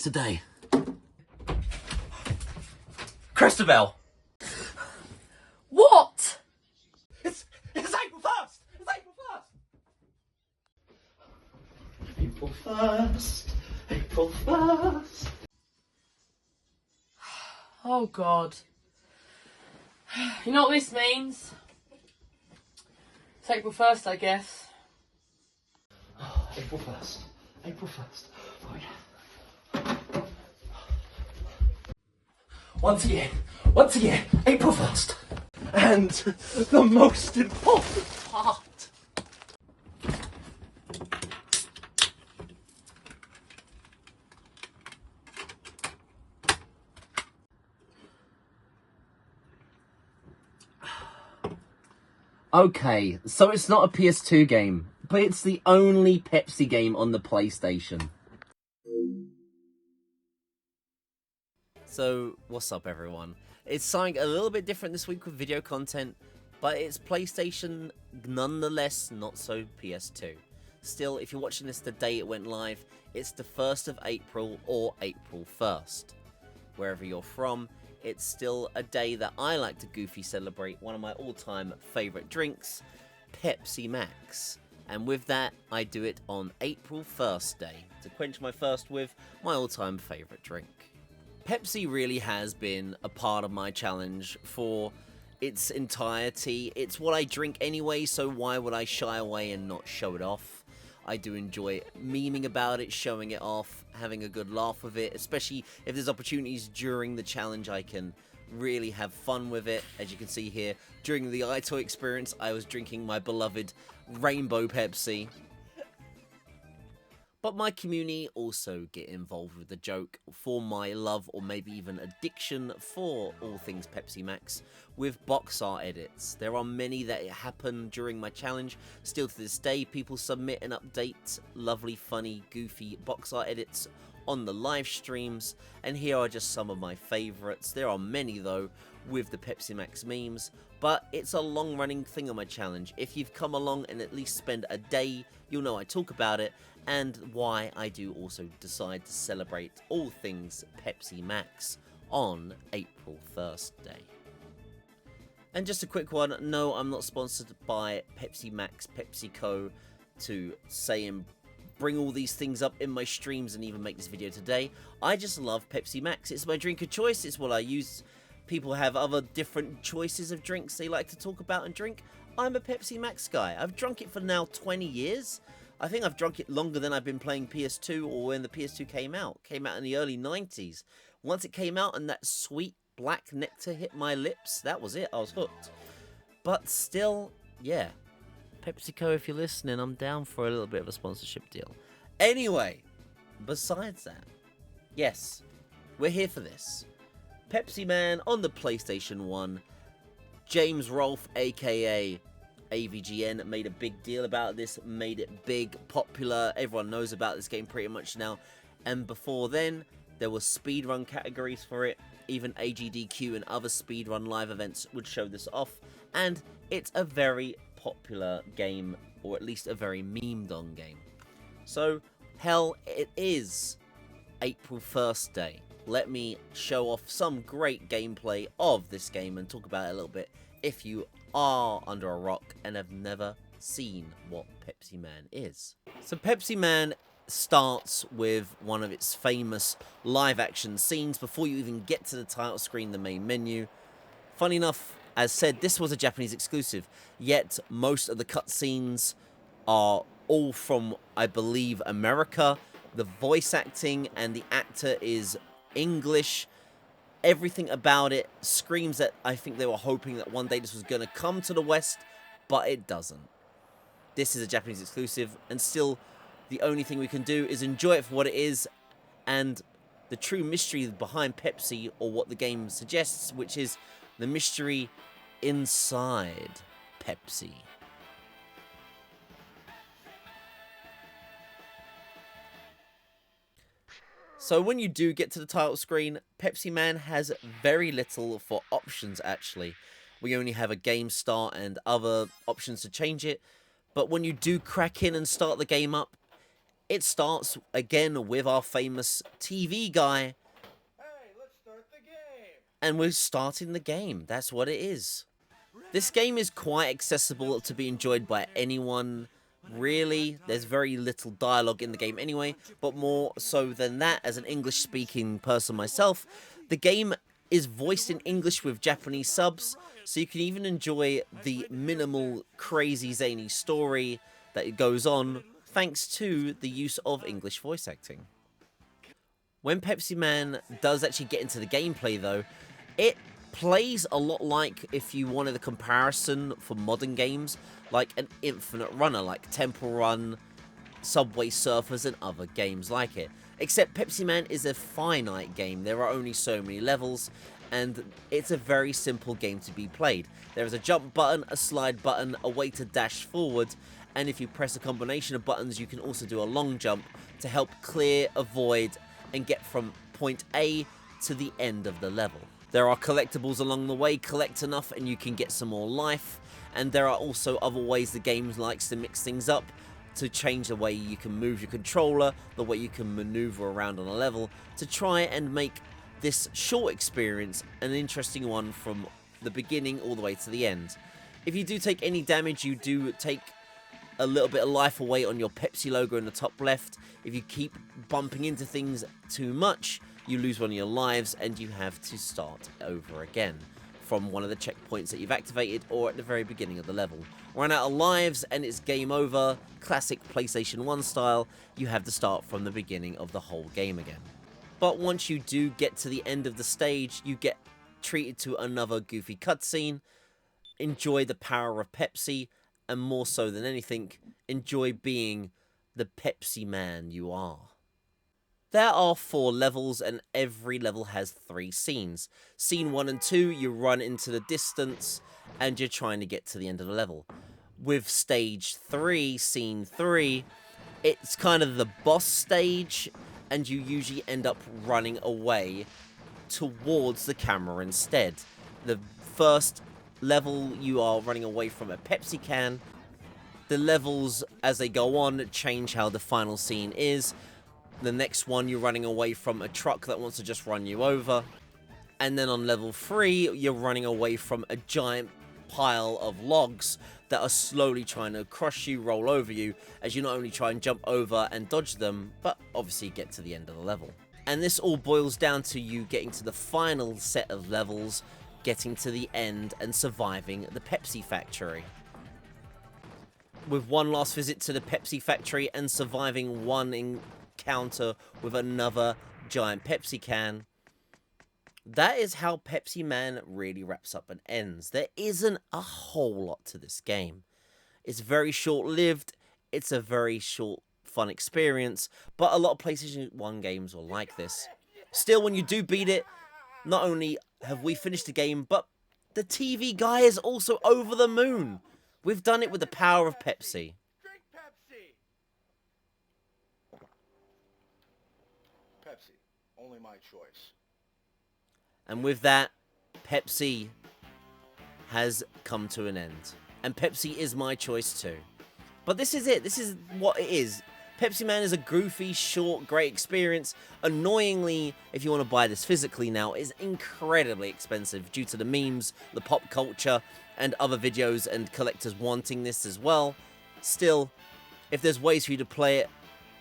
is today? Christabel! What? It's April 1st! It's April 1st! April 1st! April 1st! Oh God. You know what this means? It's April 1st, I guess. Oh, April 1st. April 1st. Oh yeah. Once again, April 1st. And the most important part. Okay, so it's not a PS2 game, but it's the only Pepsi game on the PlayStation. So, what's up everyone? It's something a little bit different this week with video content, but it's PlayStation nonetheless, not so PS2. Still, if you're watching this the day it went live, it's the 1st of April or April 1st. Wherever you're from, it's still a day that I like to goofy celebrate one of my all-time favourite drinks, Pepsi Max. And with that, I do it on April 1st day, to quench my thirst with my all-time favourite drink. Pepsi really has been a part of my challenge for its entirety. It's what I drink anyway, so why would I shy away and not show it off? I do enjoy memeing about it, showing it off, having a good laugh with it, especially if there's opportunities during the challenge I can really have fun with it. As you can see here, during the iToy experience, I was drinking my beloved Rainbow Pepsi. But my community also get involved with the joke for my love or maybe even addiction for all things Pepsi Max with box art edits. There are many that happen during my challenge. Still to this day, people submit and update lovely, funny, goofy box art edits on the live streams, and here are just some of my favourites. There are many though with the Pepsi Max memes, but it's a long running thing on my challenge. If you've come along and at least spend a day, you'll know I talk about it and why I do also decide to celebrate all things Pepsi Max on April 1st day. And just a quick one, no, I'm not sponsored by Pepsi Max, PepsiCo to say and bring all these things up in my streams and even make this video today. I just love Pepsi Max. It's my drink of choice. It's what I use. People have other different choices of drinks they like to talk about and drink. I'm a Pepsi Max guy. I've drunk it for now 20 years. I think I've drunk it longer than I've been playing PS2 or when the PS2 came out. Came out in the early 90s. Once it came out and that sweet black nectar hit my lips, that was it. I was hooked. But still, yeah. PepsiCo, if you're listening, I'm down for a little bit of a sponsorship deal. Anyway, besides that, yes, we're here for this. Pepsi Man on the PlayStation 1. James Rolfe, aka AVGN, made a big deal about this, made it big, popular. Everyone knows about this game pretty much now. And before then, there were speedrun categories for it. Even AGDQ and other speedrun live events would show this off. And it's a very popular game, or at least a very memed on game. So, hell, it is April 1st day. Let me show off some great gameplay of this game and talk about it a little bit if you are under a rock and have never seen what Pepsi Man is. So Pepsi Man starts with one of its famous live action scenes before you even get to the title screen, the main menu. Funny enough, as said, this was a Japanese exclusive, yet most of the cutscenes are all from, I believe, America. The voice acting and the actor is English. Everything about it screams that I think they were hoping that one day this was going to come to the West, but it doesn't. This is a Japanese exclusive, and still the only thing we can do is enjoy it for what it is and the true mystery behind Pepsi, or what the game suggests, which is the mystery inside Pepsi. So when you do get to the title screen, Pepsi Man has very little for options actually. We only have a game start and other options to change it. But when you do crack in and start the game up, It starts again with our famous TV guy. Hey, let's start the game. And we're starting the game. That's what it is. This game is quite accessible to be enjoyed by anyone, really. There's very little dialogue in the game anyway, but more so than that, as an English-speaking person myself, the game is voiced in English with Japanese subs, so you can even enjoy the minimal, crazy, zany story that it goes on, thanks to the use of English voice acting. When Pepsi Man does actually get into the gameplay though, it plays a lot like, if you wanted a comparison for modern games, like an Infinite Runner, like Temple Run, Subway Surfers and other games like it. Except Pepsi Man is a finite game, there are only so many levels, and it's a very simple game to be played. There is a jump button, a slide button, a way to dash forward, and if you press a combination of buttons you can also do a long jump to help clear, avoid, and get from point A to the end of the level. There are collectibles along the way, collect enough and you can get some more life, and there are also other ways the game likes to mix things up to change the way you can move your controller, the way you can maneuver around on a level, to try and make this short experience an interesting one from the beginning all the way to the end. If you do take any damage, you do take a little bit of life away on your Pepsi logo in the top left. If you keep bumping into things too much, you lose one of your lives and you have to start over again from one of the checkpoints that you've activated or at the very beginning of the level. Run out of lives and it's game over. Classic PlayStation 1 style, you have to start from the beginning of the whole game again. But once you do get to the end of the stage, you get treated to another goofy cutscene. Enjoy the power of Pepsi, and more so than anything, enjoy being the Pepsi Man you are. There are 4 levels and every level has 3 scenes. Scene 1 and 2, you run into the distance and you're trying to get to the end of the level. With stage 3, scene 3, it's kind of the boss stage and you usually end up running away towards the camera instead. The first level you are running away from a Pepsi can. The levels as they go on change how the final scene is. The next one you're running away from a truck that wants to just run you over. And then on level 3 you're running away from a giant pile of logs that are slowly trying to crush you, roll over you, as you not only try and jump over and dodge them, but obviously get to the end of the level. And this all boils down to you getting to the final set of levels, getting to the end and surviving the Pepsi factory. With one last visit to the Pepsi factory and surviving one encounter with another giant Pepsi can, that is how Pepsi Man really wraps up and ends. There isn't a whole lot to this game. It's very short-lived, it's a very short, fun experience, but a lot of PlayStation 1 games were like this. Still, when you do beat it, not only have we finished the game, but the TV guy is also over the moon. We've done it with the power of Pepsi. Drink Pepsi. Pepsi, only my choice. And with that, Pepsi has come to an end. And Pepsi is my choice too. But this is it. This is what it is. Pepsi Man is a goofy, short, great experience. Annoyingly, if you want to buy this physically now, is incredibly expensive due to the memes, the pop culture, and other videos and collectors wanting this as well. Still, if there's ways for you to play it,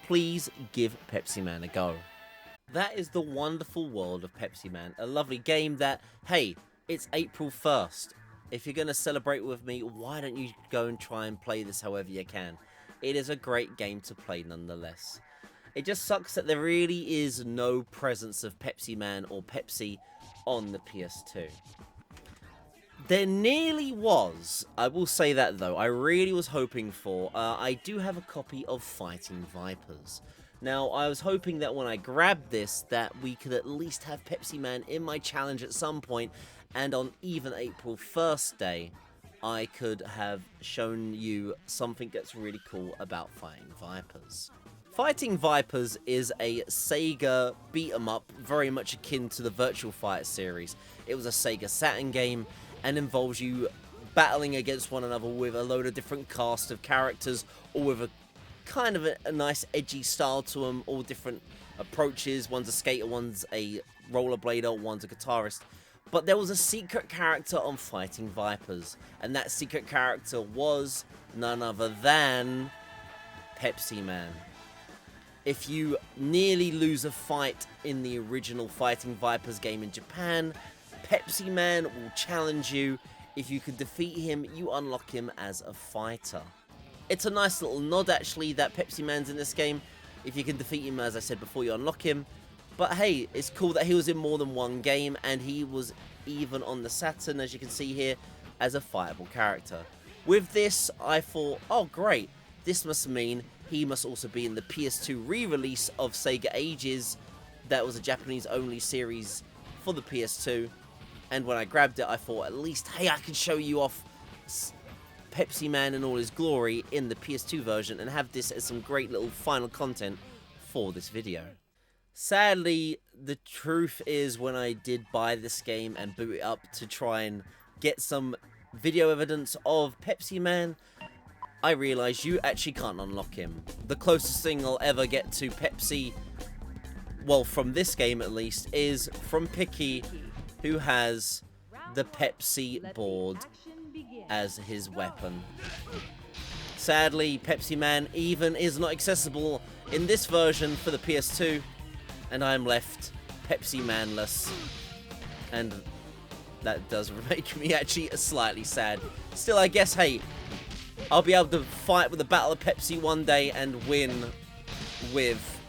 please give Pepsi Man a go. That is the wonderful world of Pepsi Man. A lovely game that, hey, it's April 1st. If you're going to celebrate with me, why don't you go and try and play this however you can? It is a great game to play nonetheless. It just sucks that there really is no presence of Pepsi Man or Pepsi on the PS2. There nearly was. I will say that though. I really was hoping for. I do have a copy of Fighting Vipers. Now, I was hoping that when I grabbed this, that we could at least have Pepsi Man in my challenge at some point, and on even April 1st day, I could have shown you something that's really cool about Fighting Vipers. Fighting Vipers is a Sega beat-em-up, very much akin to the Virtual Fighter series. It was a Sega Saturn game, and involves you battling against one another with a load of different cast of characters, all with a kind of a nice edgy style to them, all different approaches. One's a skater, one's a rollerblader, one's a guitarist. But there was a secret character on Fighting Vipers, and that secret character was none other than Pepsi Man. If you nearly lose a fight in the original Fighting Vipers game in Japan, Pepsi Man will challenge you. If you can defeat him, you unlock him as a fighter. It's a nice little nod, actually, that Pepsi Man's in this game. If you can defeat him, as I said before, you unlock him. But hey, it's cool that he was in more than one game, and he was even on the Saturn, as you can see here, as a fireable character. With this, I thought, oh great, this must mean he must also be in the PS2 re-release of Sega Ages. That was a Japanese-only series for the PS2. And when I grabbed it, I thought, at least, hey, I can show you off Pepsi Man in all his glory in the PS2 version and have this as some great little final content for this video. Sadly, the truth is, when I did buy this game and boot it up to try and get some video evidence of Pepsi Man, I realised you actually can't unlock him. The closest thing I'll ever get to Pepsi, well, from this game at least, is from Picky, who has the Pepsi board as his weapon. Sadly, Pepsi Man even is not accessible in this version for the PS2, and I'm left Pepsi Manless, and that does make me actually slightly sad. Still, I guess, hey, I'll be able to fight with the Battle of Pepsi one day and win with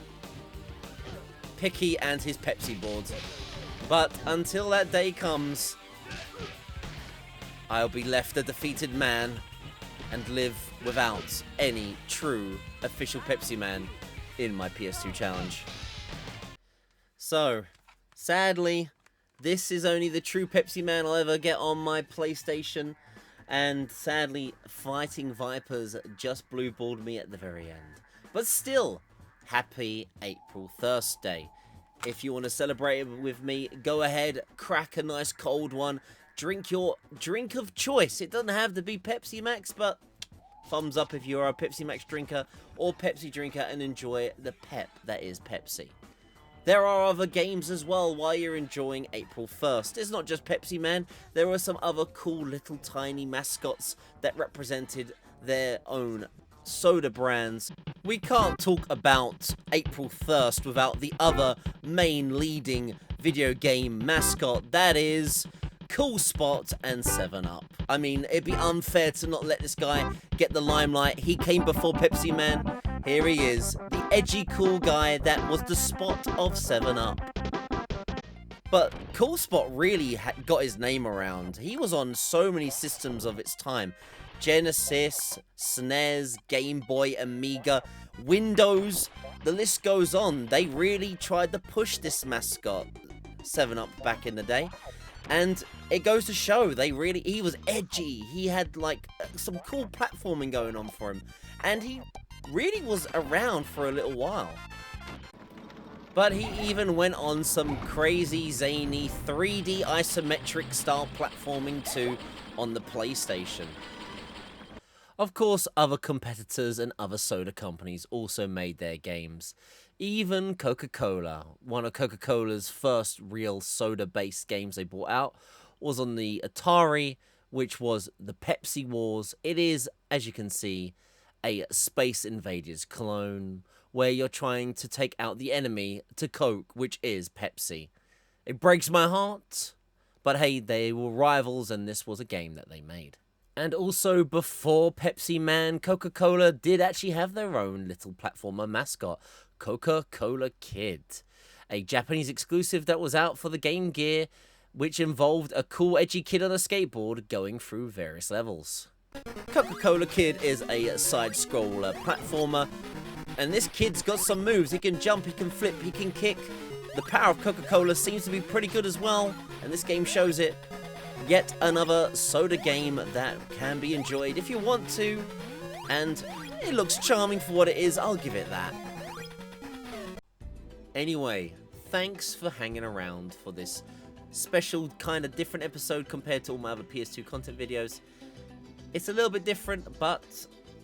Picky and his Pepsi board. But until that day comes, I'll be left a defeated man and live without any true official Pepsi Man in my PS2 challenge. So, sadly, this is only the true Pepsi Man I'll ever get on my PlayStation, and sadly, Fighting Vipers just blue-balled me at the very end. But still, happy April Thursday. If you want to celebrate it with me, go ahead, crack a nice cold one, drink your drink of choice. It doesn't have to be Pepsi Max, but thumbs up if you're a Pepsi Max drinker or Pepsi drinker and enjoy the pep that is Pepsi. There are other games as well while you're enjoying April 1st. It's not just Pepsi Man, there are some other cool little tiny mascots that represented their own soda brands. We can't talk about April 1st without the other main leading video game mascot, that is Cool Spot and 7-Up. I mean, it'd be unfair to not let this guy get the limelight. He came before Pepsi Man. Here he is, the edgy cool guy that was the Spot of 7-Up. But Cool Spot really got his name around. He was on so many systems of its time. Genesis, SNES, Game Boy, Amiga, Windows, the list goes on. They really tried to push this mascot, 7-Up, back in the day. And it goes to show, he was edgy. He had like some cool platforming going on for him. And he really was around for a little while. But he even went on some crazy, zany, 3D isometric style platforming too on the PlayStation. Of course, other competitors and other soda companies also made their games. Even Coca-Cola, one of Coca-Cola's first real soda-based games they brought out, was on the Atari, which was the Pepsi Wars. It is, as you can see, a Space Invaders clone, where you're trying to take out the enemy to Coke, which is Pepsi. It breaks my heart, but hey, they were rivals and this was a game that they made. And also, before Pepsi Man, Coca-Cola did actually have their own little platformer mascot, Coca-Cola Kid, a Japanese exclusive that was out for the Game Gear, which involved a cool edgy kid on a skateboard going through various levels. Coca-Cola Kid is a side-scroller platformer, and this kid's got some moves. He can jump, he can flip, he can kick. The power of Coca-Cola seems to be pretty good as well, and this game shows it. Yet another soda game that can be enjoyed if you want to, and it looks charming for what it is, I'll give it that. Anyway, thanks for hanging around for this special kind of different episode compared to all my other PS2 content videos. It's a little bit different, but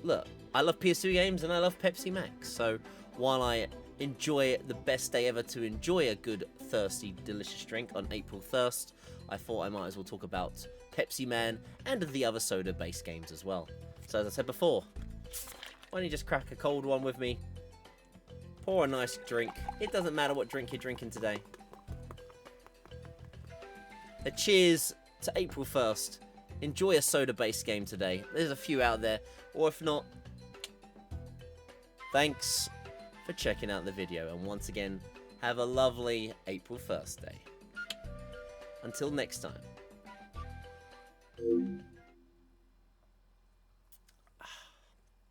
look, I love PS2 games and I love Pepsi Max. So while I enjoy the best day ever to enjoy a good, thirsty, delicious drink on April 1st, I thought I might as well talk about Pepsi Man and the other soda-based games as well. So as I said before, why don't you just crack a cold one with me? Pour a nice drink. It doesn't matter what drink you're drinking today. A cheers to April 1st. Enjoy a soda-based game today. There's a few out there. Or if not, thanks for checking out the video. And once again, have a lovely April 1st day. Until next time.